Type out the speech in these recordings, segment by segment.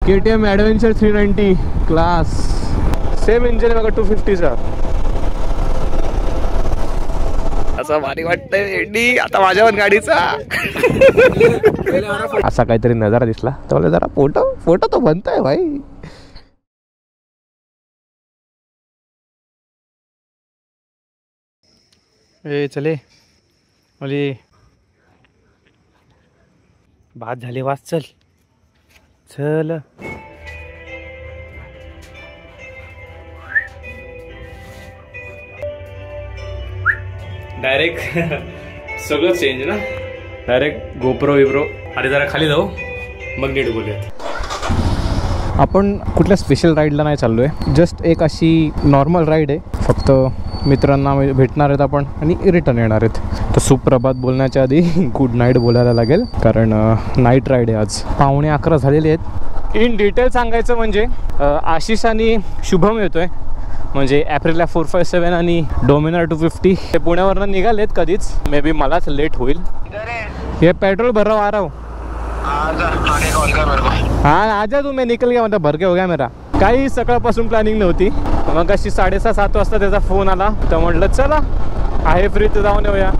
KTM adventure 390 class, same engine आहे बघा 250चा. असा भारी वाटतंय आता माझ्या पण गाडीचा. असा काहीतरी नजारा दिसला तर जरा फोटो तो बनतोय भाई. ए चले ओली भात झाली वास. चल चल डायरेक्ट सगळं चेंज ना. Direct GoPro Wipro. अरे जरा खाली जाऊ मग नीट बोलूया. आपण कुठल्या स्पेशल राईडला नाही चाललो आहे. जस्ट एक अशी नॉर्मल राईड आहे. फक्त मित्रांना भेटणार आहेत आपण आणि रिटर्न येणार आहेत. तर सुप्रभात बोलण्याच्या आधी गुड नाईट बोलायला लागेल कारण नाईट राईड आहे आज. 11:15 झालेले आहेत. इन डिटेल सांगायचं म्हणजे आशिष आणि शुभम येतोय म्हणजे ॲप्रिलला 457 आणि डोमिनार 250 हे पुण्यावरनं निघालेत कधीच. मे बी मलाच लेट होईल. ये पेट्रोल भर रहा हूँ, आ रहा हूँ. हाँ आजा तू, मैं निकल गया, मतलब भर के हो गया मेरा. काही सकाळपासून प्लॅनिंग नव्हती. मग अशी 6:30-7 वाजता त्याचा फोन आला तर म्हटलं चला आहे फ्री तर जाऊन येऊया.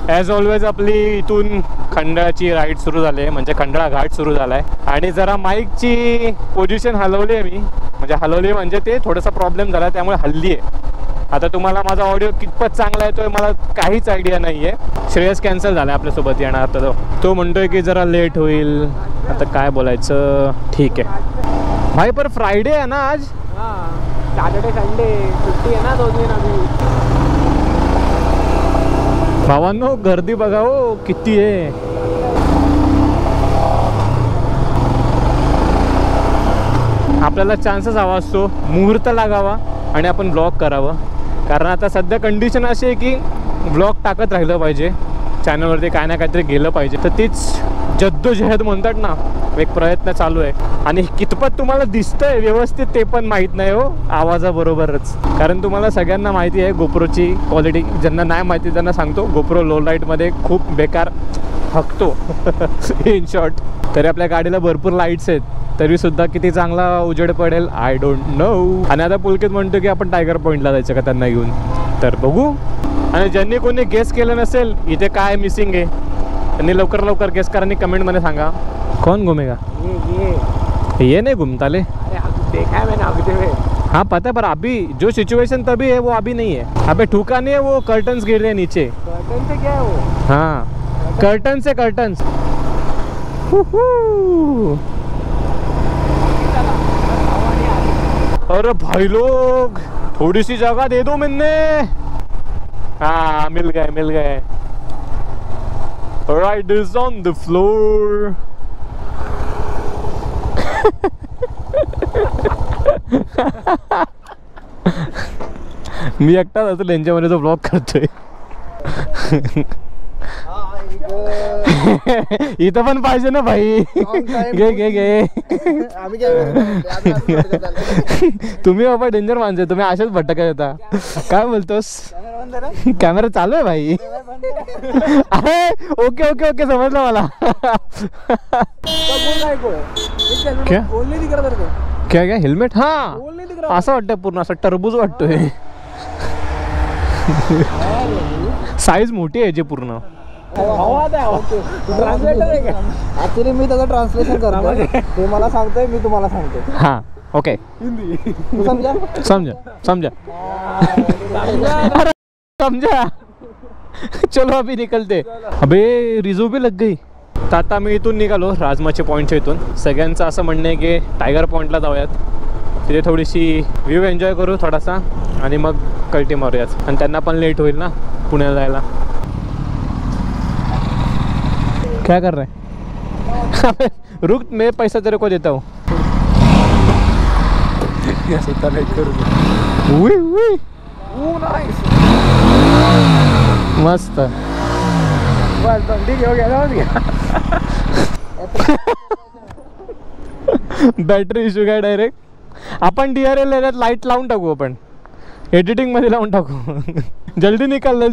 ॲज ऑलवेज आपली इथून खंडाळाची राईड सुरू झाली आहे म्हणजे खंडाळा घाट सुरू झाला आहे. आणि जरा माईकची पोझिशन हलवली आहे मी म्हणजे ते थोडासा प्रॉब्लेम झाला त्यामुळे हल्ली आहे. आता तुम्हाला माझा ऑडिओ कितपत चांगला येतोय मला काहीच आयडिया नाही आहे. श्रेयस कॅन्सल झाला आपल्यासोबत येणार तर तो म्हणतोय की जरा लेट होईल. आता काय बोलायचं. ठीक आहे भाई पर फ्रायडे आहे ना आज. सॅटर्डे संडे सुट्टी आहे ना 2 दिन अभी. भावांनो गर्दी बघा हो किती आहे. आपल्याला चान्सेस हवा असतो मुहूर्त लागावा आणि आपण ब्लॉग करावं. कारण आता सध्या कंडिशन अशी आहे की ब्लॉग टाकत राहिलं पाहिजे चॅनलवरती. काय ना काहीतरी गेलं पाहिजे. तर तीच जद्दोजहद म्हणतात ना एक प्रयत्न चालू आहे. आणि कितपत तुम्हाला दिसतंय व्यवस्थित ते पण माहीत नाही हो आवाजाबरोबरच. कारण तुम्हाला सगळ्यांना माहिती आहे गोप्रोची क्वालिटी. ज्यांना नाही माहिती त्यांना सांगतो गोप्रो लो लाईटमध्ये खूप बेकार हकतो इन शॉर्ट. तरी आपल्या गाडीला भरपूर लाईट्स आहेत तरीसुद्धा किती चांगला उजेड पडेल आय डोंट नो. आणि आता पुलकित म्हणतो की आपण टायगर पॉईंटला जायचं का त्यांना घेऊन. तर बघू. आणि ज्यांनी कोणी गेस केलं नसेल इथे काय मिसिंग आहे त्यांनी लवकर गेस करा आणि कमेंटमध्ये सांगा. कौन घूमेगा ये नहीं घूमता ले. देखा है मैंने अभी. हाँ पता है पर अभी जो सिचुएशन तभी है वो अभी नहीं है. अबे ठुका नहीं है वो कर्टन्स गिर रहे हैं नीचे. कर्टन से क्या है वो. हाँ कर्टन से कर्टन्स. अरे भाई लोग थोड़ी सी जगह दे दो मैंने. हाँ मिल गए. Right is on the floor. मी एकटाच असं त्यांच्यामध्ये जो ब्लॉग करतोय. इथं पण पाहिजे ना भाई. घे तुम्ही बाबा डेंजर माणसं. तुम्ही अशाच भटका येता. काय बोलतोस. कॅमेरा चालू आहे भाई. अरे ओके समजलं मला. क्या हेल्मेट. हा असं वाटतं पूर्ण असं टरबूज वाटतोय. साईज मोठी आहे याची पूर्ण. ऍक्च्युली मी त्याचं ट्रान्सलेशन करतो. ते मला सांगतोय मी तुम्हाला सांगतो. हा ओके हिंदी समझा. चलो अभी निकलते. अबे रिझो भी लग गई. तर आता मी इथून निघालो राजमाची पॉईंटच्या इथून. सगळ्यांचं असं म्हणणं आहे की टायगर पॉईंटला जाऊयात. तिथे थोडीशी व्ह्यू एन्जॉय करू थोडासा आणि मग कल्टी मारूयात. आणि त्यांना पण लेट होईल ना पुण्याला जायला. क्या कर रहे हैं. रुक मैं पैसा तेरे को देता हूँ. मस्त बॅटरी इश्यू काय डायरेक्ट. आपण DRL लाईट लावून टाकू आपण. एडिटिंग मध्ये लावून टाकू. जल्दी निकाल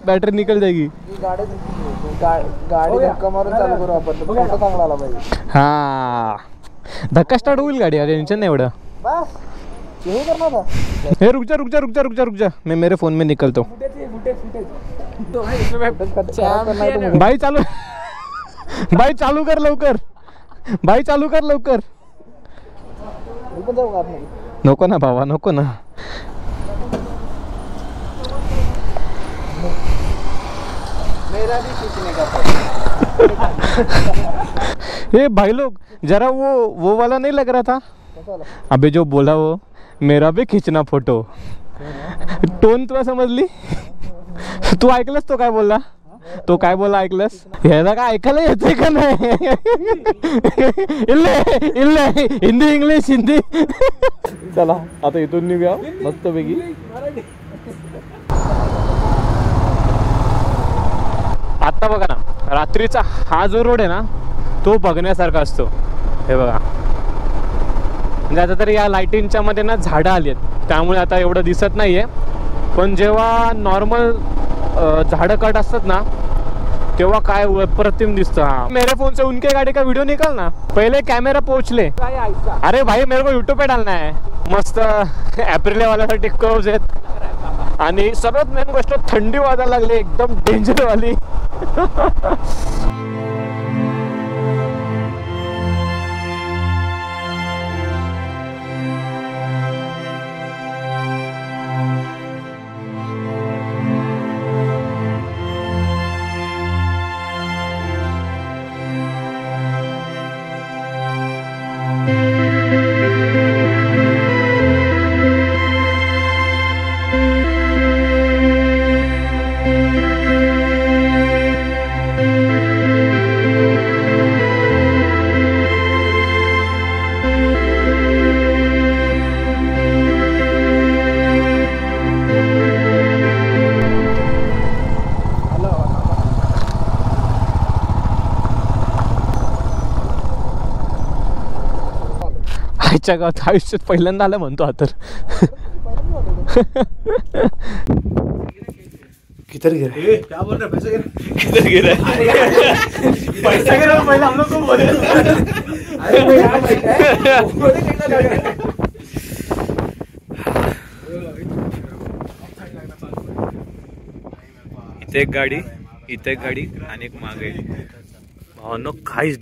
बॅटरी निकल जाएगी. गाडी धक्का मारून चालू करू आपण. फोटो चांगला आला पाहिजे. हा धक्का स्टार्ट होईल गाडी. टेंशन नाही एवढं. बस यही करना था. हे रुक जा मैं मेरे फोन में निकलता हूँ. भाई चालू कर लवकर. मी पण जाऊ का आतमध्ये? नको ना भावा नको ना. मेरा भी खींचने का. ये भाई लोग जरा वो वाला नहीं लग रहा था. कसा आला? अबे जो बोला वो मेरा भी खींचना फोटो. टोन तुला समजली. तू ऐकलंस तो काय बोलला. ऐकलंस. ह्याला काय ऐकायला येते का नाही. इल्ले हिंदी इंग्लिश हिंदी. चला आता इथून निघूया मस्त पैकी. आता बघा ना रात्रीचा हा जो रोड आहे ना तो बघण्यासारखा असतो. हे बघा म्हणजे आता तरी या लाईटिंगच्या मध्ये ना झाडं आली आहेत त्यामुळे आता एवढं दिसत नाहीये. पण जेव्हा नॉर्मल झाडं कट असतात ना तेव्हा काय अप्रतिम दिसतं. हा मेरे फोन से उनके गाड़ी का वीडियो निकाल ना. पहले कैमरा पोच ले. अरे भाई मेरे को यूट्यूब पे डालना है. मस्त एप्रिल वाल्यासाठी कर्व्स आहेत आणि सगळ्यात मेन गोष्ट थंडी वाजायला लागली एकदम डेंजर वाली. आईच्या गावात आयुष्यात पहिल्यांदा आलं म्हणतो आता. किधर गिरा क्या बोल रहे पैसा किधर गिरा पैसा गिरा पहले हम लोग को बोले. इथे एक गाडी आणि एक मागे. भावांनो काहीच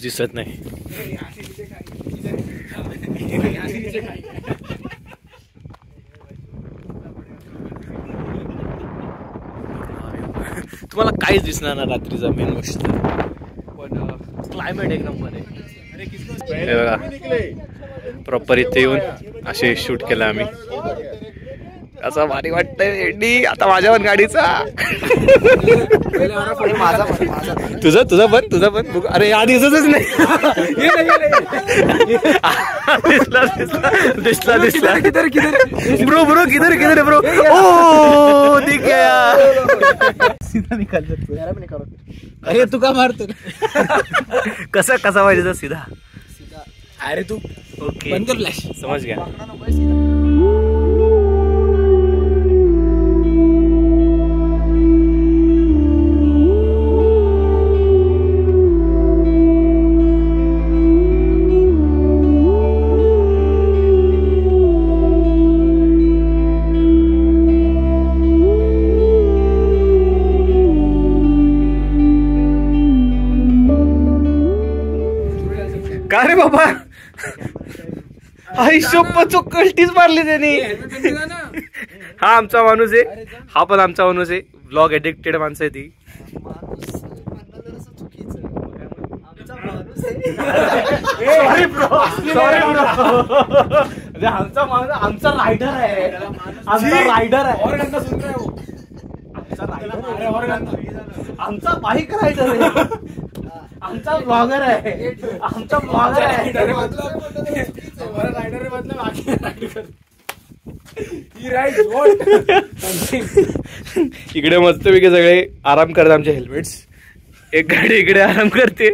दिसत नाही. तुम्हाला काहीच दिसणार ना रात्रीचा मेन गोष्ट. पण क्लायमेट एक नंबर आहे. बघा प्रॉपर इथे येऊन असे शूट केलं आम्ही. असं भारी वाटतंय. आता माझ्या पण गाडीचा तुझा पण अरे या दिसतच नाही. दिसला ब्रो किधर ब्रो. ओ दिख गया. सीधा निकाल. अरे तू का मारतो. कसा पाहिजे सीधा. अरे तू ओके बंद कर फ्लॅश. समझ गया. का रे बाबा आयुष्य कल्टीच मारली त्यांनी. हा आमचा माणूस आहे. हा पण आमचा माणूस आहे. ब्लॉग एडिक्टेड माणसं आहे ती. आमचा रायडर आहे. आमचा बाईक रायडर आहे. आमचा ब्लॉगर आहे. इकडे मस्तपैकी सगळे आराम करतात. आमचे हेल्मेट्स. एक गाडी इकडे आराम करते.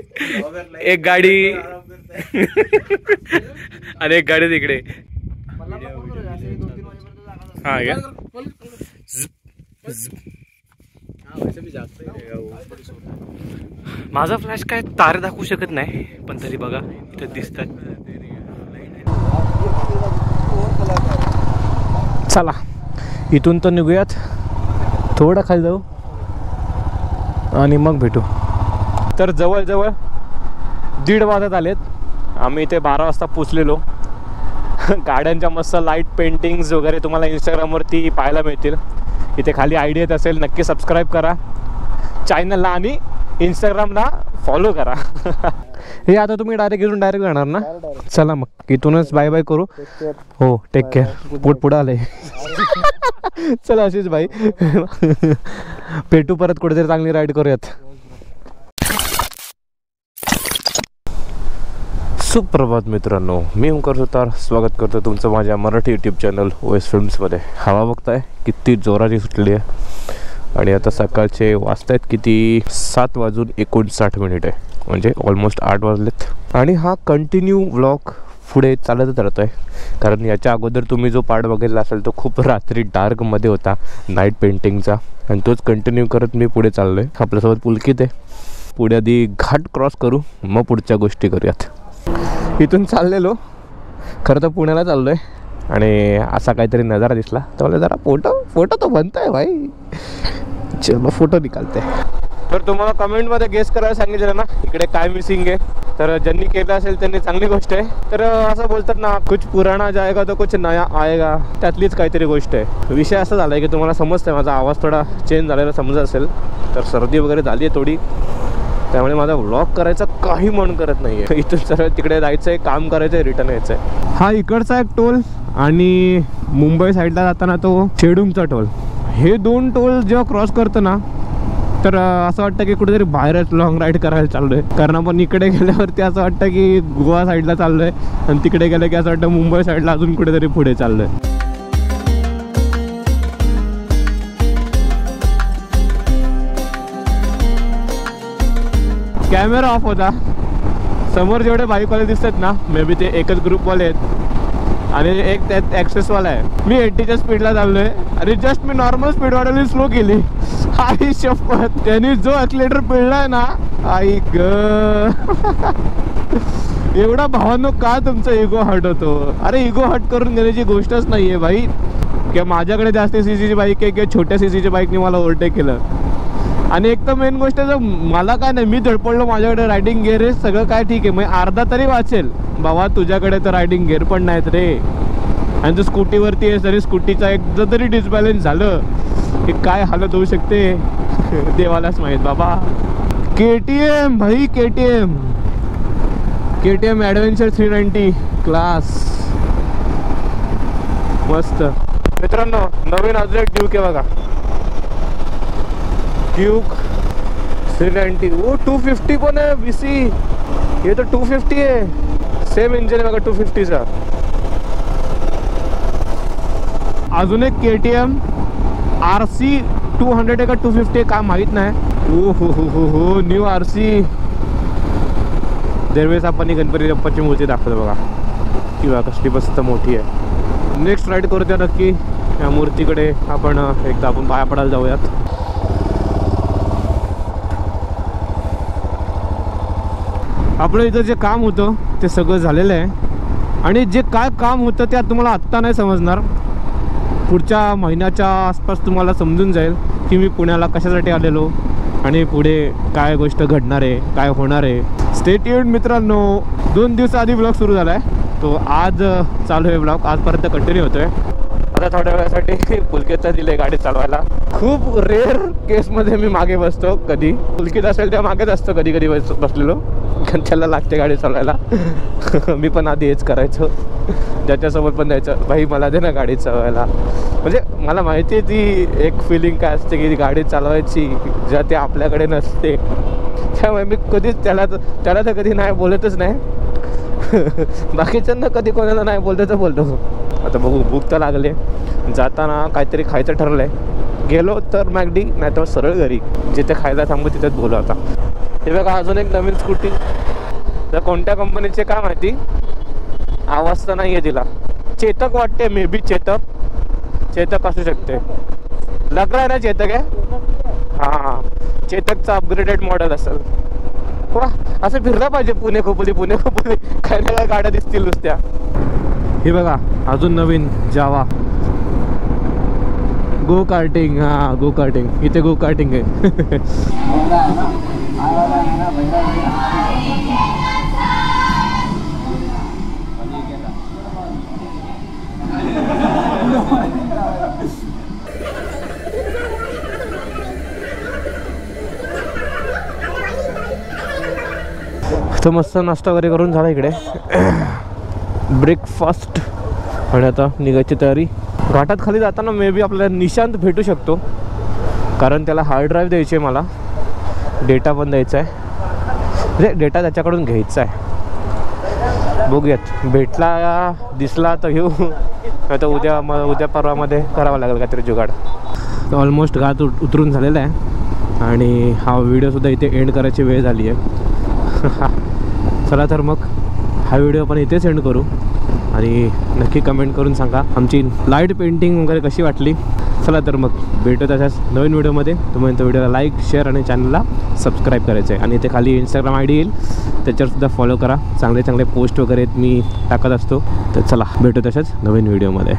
एक गाडी आणि एक गाडी तिकडे. हाँ क्या माझा फ्लॅश काय तारे दाखवू शकत नाही, पण तरी बघा इथे दिसतात. चला इथून तर निघूयात, थोडं खाली जाऊ आणि मग भेटू. तर जवळजवळ 1:30 वाजत आलेत. आम्ही इथे 12 वाजता पोचलेलो. गाड्यांच्या मस्त लाईट पेंटिंग्स वगैरे तुम्हाला इंस्टाग्रामवरती पाहायला मिळतील. इथे खाली आयडी येत असेल, नक्की सबस्क्राईब करा चॅनलला आणि इंस्टाग्रामला फॉलो करा. हे आता तुम्ही डायरेक्ट जाणार ना? चला मग इथूनच बाय बाय करू. हो टेक केअर. पोट पुढं आलंय. चला अशीच बाई, भेटू परत कुठेतरी, चांगली राईड करूयात. सुप्रभात मित्रांनो, मी ओंकार सुतार स्वागत करतो तुमचं माझ्या मराठी यूट्यूब चॅनल OS फिल्म्समध्ये. हवा बघताय किती जोराची सुटली आहे आणि आता सकाळचे वाजतायत किती 7:59 आहे, म्हणजे ऑलमोस्ट 8 वाजलेत. आणि हा कंटिन्यू व्लॉग पुढे चालतच राहतो आहे, कारण याच्या अगोदर तुम्ही जो पार्ट बघितला असेल तो खूप रात्री डार्कमध्ये होता नाईट पेंटिंगचा, आणि तोच कंटिन्यू करत मी पुढे चाललो आहे. आपल्यासोबत पुलकित आहे. पुढे आधी घाट क्रॉस करू, मग पुढच्या गोष्टी करूयात. इथून चाललेलो, खरं तर पुण्याला चाललो आहे, आणि असा काहीतरी नजारा दिसला तर मला जरा फोटो तो बनतो आहे भाई, चलो फोटो निकालते. तर तुम्हाला कमेंटमध्ये गेस करायला सांगितलं ना इकडे काय मिसिंग आहे, तर ज्यांनी केलं असेल त्यांनी चांगली गोष्ट आहे. तर असं बोलतात ना, कुछ पुराणा जाएगा तो कुछ नया आएगा, त्यातलीच काहीतरी गोष्ट आहे. विषय असा झाला आहे की तुम्हाला समजतंय, माझा आवाज थोडा चेंज झालेला समजत असेल, तर सर्दी वगैरे झाली आहे थोडी, त्यामुळे माझा व्लॉग करायचा काही मन करत नाही आहे. इथून सरळ तिकडे जायचं आहे, काम करायचं आहे, रिटर्न यायचं आहे. हा इकडचा एक टोल आणि मुंबई साईडला जाताना तो शेडूमचा टोल. हे 2 टोल जेव्हा क्रॉस करतो ना, तर असं वाटतं की कुठेतरी बाहेरच लॉंग राईड करायला चाललो आहे. कारण आपण इकडे गेल्यावरती असं वाटतं की गोवा साईडला चाललो आहे, आणि तिकडे गेलं की असं वाटतं मुंबई साईडला अजून कुठेतरी पुढे चाललो आहे. कॅमेरा ऑफ होता. समोर जेवढे बाईकवाले दिसतात ना, मे बी ते एकच ग्रुपवाले आहेत, आणि एक त्यात ॲक्सेसवाला आहे. मी 80च्या स्पीडला चाललो आहे, आणि जस्ट मी नॉर्मल स्पीड वाढवली, स्लो केली. आई शपथ, त्यांनी जो ॲक्सिलेटर पिळलाय ना, आई ग. एवढा भावांनो का तुमचा इगो हट होतो? अरे इगो हट करून घेण्याची गोष्टच नाही आहे भाई. किंवा माझ्याकडे जास्त सीसीची बाईक आहे किंवा छोट्या सीसीच्या बाईकने मला ओव्हरटेक केलं. आणि एक तर मेन गोष्ट जर मला काय नाही, मी धडपडलो, माझ्याकडे रायडिंग गिअर आहे, सगळं काय ठीक आहे, मग अर्धा तरी वाचेल. बाबा तुझ्याकडे तर रायडिंग गिअर पण नाहीत रे, आणि तू स्कूटीवरती आहे, तरी स्कूटीचा एकदा तरी डिसबॅलन्स झालं की काय हालत होऊ शकते देवालाच माहीत बाबा. KTM भाई, KTM ॲडव्हेंचर 390 क्लास मस्त. मित्रांनो नवीन अजून एक ड्यूक आहे बघा, ड्यूक 390. वो 250 पण आहे VC, ये तो 250 आहे. सेम इंजिन आहे बघा 250चा. अजून एक KTM RC 200 आहे का 250 आहे का माहीत नाही. ओ हो न्यू RC. दरवेळेस आपण गणपती बाप्पाची मूर्ती दाखवतो बघा, किंवा कसली मस्त मोठी आहे. नेक्स्ट राईड करूया नक्की या मूर्तीकडे. आपण एकदा आपण पाया पडायला जाऊयात. आपलं इथं जे काम होतं ते सगळं झालेलं आहे, आणि जे काय काम होतं ते तुम्हाला आत्ता नाही समजणार, पुढच्या महिन्याच्या आसपास तुम्हाला समजून जाईल की मी पुण्याला कशासाठी आलेलो आणि पुढे काय गोष्ट घडणार आहे, काय होणार आहे. स्टे ट्यून्ड मित्रांनो. 2 दिवस आधी ब्लॉग सुरू झाला आहे, तो आज चालू आहे ब्लॉग, आजपर्यंत कंटिन्यू होतो आहे. आता थोड्या वेळासाठी पुलकितचा दिले गाडी चालवायला. खूप रेअर केसमध्ये मी मागे बसतो, कधी पुलकित असेल तेव्हा मागेच असतो, कधी कधी बसलेलो, कारण त्याला लागते गाडी चालवायला. मी पण आधी हेच करायचो, ज्याच्यासोबत पण द्यायचं, भाई मला दे ना गाडी चालवायला. म्हणजे मला माहिती आहे ती एक फिलिंग काय असते की गाडी चालवायची, ज्या ते आपल्याकडे नसते. त्यामुळे मी कधीच त्याला तर कधी नाही बोलतच नाही. बाकीच्यांना कधी कोणाला नाही बोलतो तर बोलतो. आता बघू, भूक तर लागले, जाताना काहीतरी खायचं ठरलं आहे. गेलो तर मॅगडी, नाही तर सरळ घरी, जिथे खायला थांबू तिथेच बोलू. आता हे बघा अजून एक नवीन स्कूटी. तर कोणत्या कंपनीचे काय माहिती, आवाज तर नाही आहे तिला. चेतक वाटते, मे बी चेतक. चेतक असू शकते. लग्न आहे ना चेतक आहे. हां चेतकचं अपग्रेडेड मॉडेल असेल. वा असं फिरलं पाहिजे पुणे खोपोली काय ना काय गाड्या दिसतील नुसत्या. हे बघा अजून नवीन जावा गो कार्टिंग. हां गो कार्टिंग इथे गो कार्टिंग आहे. तर मस्त नाश्ता वगैरे करून झाला इकडे. ब्रेकफास्ट आणि आता निघायची तयारी. घाटात खाली जाताना मे बी आपल्याला निशांत भेटू शकतो, कारण त्याला हार्ड ड्राईव्ह द्यायची आहे, मला डेटा पण द्यायचा आहे, म्हणजे डेटा त्याच्याकडून घ्यायचा आहे. बघूयात भेटला दिसला तर घेऊ, नाही तर उद्या परवामध्ये करावं लागेल काहीतरी जुगाड. तर ऑलमोस्ट घाट उतरून झालेला आहे आणि हा व्हिडिओसुद्धा इथे एंड करायची वेळ झाली आहे. चला तर मग हा व्हिडिओ आपण इथेच एंड करू आणि नक्की कमेंट करून सांगा आमची लाईट पेंटिंग वगैरे कशी वाटली. चला तर मग भेटू तशाच नवीन व्हिडिओमध्ये. तुम्ही तो व्हिडिओला लाईक शेअर आणि चॅनलला सबस्क्राईब करायचं आहे. आणि इथे खाली इंस्टाग्राम ID येईल, त्याच्यावरसुद्धा फॉलो करा. चांगले पोस्ट वगैरे मी टाकत असतो. तर चला भेटू तशाच नवीन व्हिडिओमध्ये.